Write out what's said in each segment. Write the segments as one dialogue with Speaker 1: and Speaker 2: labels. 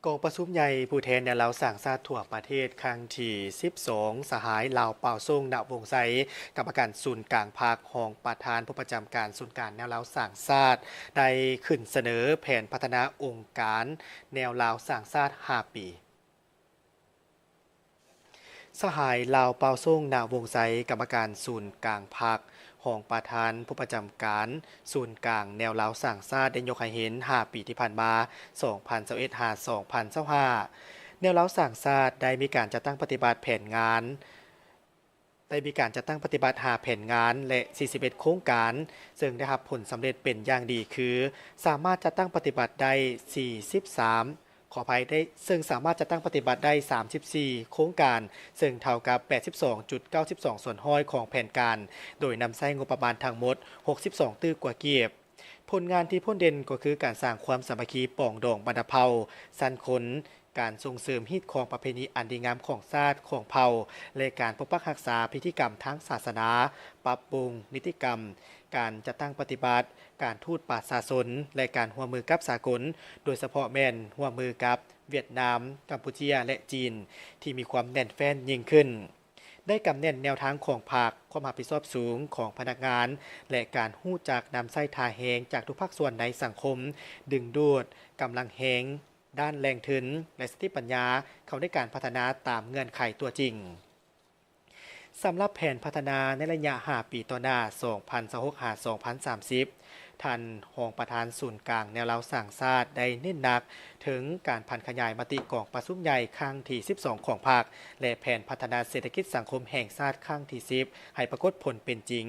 Speaker 1: กองประชุมใหญ่ผู้แทนแนวเราสั่งชาติทั่วประเทศครั้งที่12สหายลาวเป่าส่งณวงไซกรรมการศูนย์กลางภาคของประธานผู้ประจำการศูนย์การแนวเราสั่งชาติได้ขึ้นเสนอแผนพัฒนาองค์การแนวลาวสั่งชาติ5 ปีสหายลาวเป่าส่งณวงไซกรรมการศูนย์กลางภาคของประธานผู้ประจำการศูนย์กลางแนวลาวสั่งชาติได้ยกให้เห็น5 ปีที่ผ่านมา2021-2025แนวลาวสั่งชาติได้มีการจัดตั้งปฏิบัติแผนงาน5 แผนงานและ41โครงการซึ่งได้รับผลสำเร็จเป็นอย่างดีคือสามารถจัดตั้งปฏิบัติได้43ขออภัยได้ซึ่งสามารถจะตั้งปฏิบัติได้34โครงการซึ่งเท่ากับ 82.92 ส่วนห้อยของแผนการโดยนำใช้งบประมาณทั้งหมด62ตื้อกว่าเกียบผลงานที่พ้นเด่นก็คือการสร้างความสามัคคีป่องดองบรรพเผ่าสั้นขนการส่งเสริมฮีตของประเพณีอันดีงามของชาติของเผ่าและการปกปักรักษาพิธีกรรมทางศาสนาปรับปรุงนิติกรรมการจัดตั้งปฏิบัติการทูตประชาชนและการร่วมมือกับสากลโดยเฉพาะแม่นร่วมมือกับเวียดนามกัมพูชาและจีนที่มีความแน่นแฟ้นยิ่งขึ้นได้กำแน่นแนวทางของภาคความรับผิดชอบสูงของพนักงานและการหู้จักนำไส้ทาแหงจากทุกภาคส่วนในสังคมดึงดูดกำลังแหงด้านแรงทึนและสติปัญญาเขาได้การพัฒนาตามเงื่อนไขตัวจริงสำหรับแผนพัฒนาในระยะ5 ปีต่อหน้า2026-2030ท่านรองประธานศูนย์กลางแนวเราสั่งชาติได้เน้นหนักถึงการพันขยายมติกองประชุมใหญ่ครั้งที่12ของภาคและแผนพัฒนาเศรษฐกิจสังคมแห่งชาติครั้งที่10ให้ปรากฏผลเป็นจริง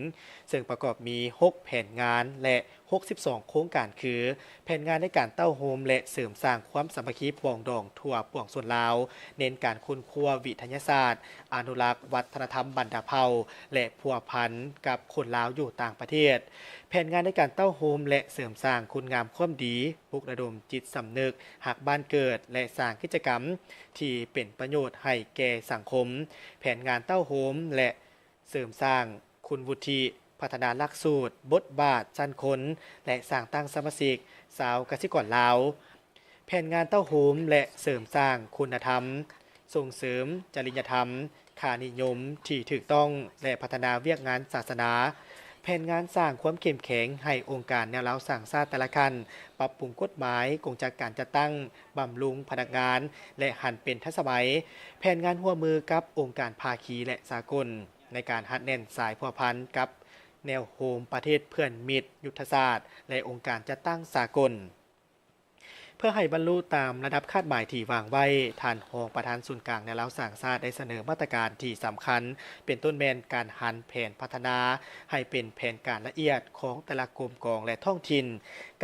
Speaker 1: ซึ่งประกอบมี6แผนงานและ62โครงการคือแผนงานในการเต้าโฮมและเสริมสร้างความสามัคคีปวงดองทั่วปวงส่วนลาวเน้นการค้นคว้าวิทยาศาสตร์อนุรักษ์วัฒนธรรมบรรพเผ่าและพัวพันกับคนลาวอยู่ต่างประเทศแผนงานในการเต้าโฮมและเสริมสร้างคุณงามความดีปลุกระดมจิตสำนึกหักบ้านเกิดและสร้างกิจกรรมที่เป็นประโยชน์ให้แก่สังคมแผนงานเต้าโฮมและเสริมสร้างคุณวุฒิพัฒนาหลักสูตรบทบาทชั้นคนและสร้างตั้งสมาชิกสาวกสิกรลาวแผนงานเต้าโฮมและเสริมสร้างคุณธรรมส่งเสริมจริยธรรมค่านิยมที่ถูกต้องและพัฒนาเวียกงานศาสนาแผนงานสร้างความเข้มแข็งให้องค์การแนวเราสั่งชาติแต่ละขั้นปรับปรุงกฎหมายกงจากการจัดตั้งบำรุงพนักงานและหันเป็นทันสมัยแผนงานร่วมมือกับองค์การภาคีและสากลในการหัดแน่นสายพัวพันกับแนวโฮมประเทศเพื่อนมิตรยุทธศาสตร์และองค์การจัดตั้งสากลเพื่อให้บรรลุตามระดับคาดหมายที่วางไว้ท่านรองประธานศูนย์กลางแนวเราสั่งชาติได้เสนอมาตรการที่สำคัญเป็นต้นแบบการหันแผนพัฒนาให้เป็นแผนการละเอียดของแต่ละกรมกองและท้องถิ่น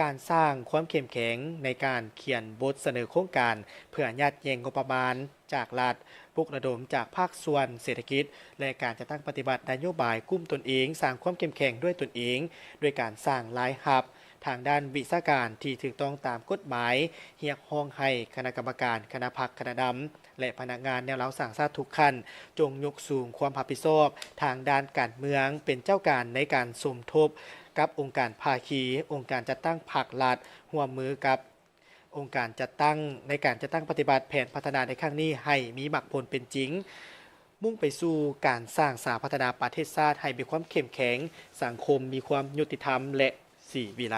Speaker 1: การสร้างความเข้มแข็งในการเขียนบทเสนอโครงการเพื่อยัดเยียงงบประมาณจากรัฐปลุกระดมจากภาคส่วนเศรษฐกิจและการจะตั้งปฏิบัตินโยบายกลุ่มตนเองสร้างความเข้มแข็งด้วยตนเองด้วยการสร้างรายหับทางด้านวิชาการที่ถูกต้องตามกฎหมายเรียกร้องให้คณะกรรมการคณะพรรคคณะดำและพนักงานแนวเราสั่งชาติทุกขั้นจงยกสูงความรับผิดชอบทางด้านการเมืองเป็นเจ้าการในการสมทบกับองค์การภาคีองค์การจัดตั้งภาครัฐร่วมมือกับองค์การจัดตั้งในการจัดตั้งปฏิบัติแผนพัฒนาในครั้งนี้ให้มีมรรคผลเป็นจริงมุ่งไปสู่การสร้างสาพัฒนาประเทศชาติให้มีความเข้มแข็งสังคมมีความยุติธรรมและสีวิไล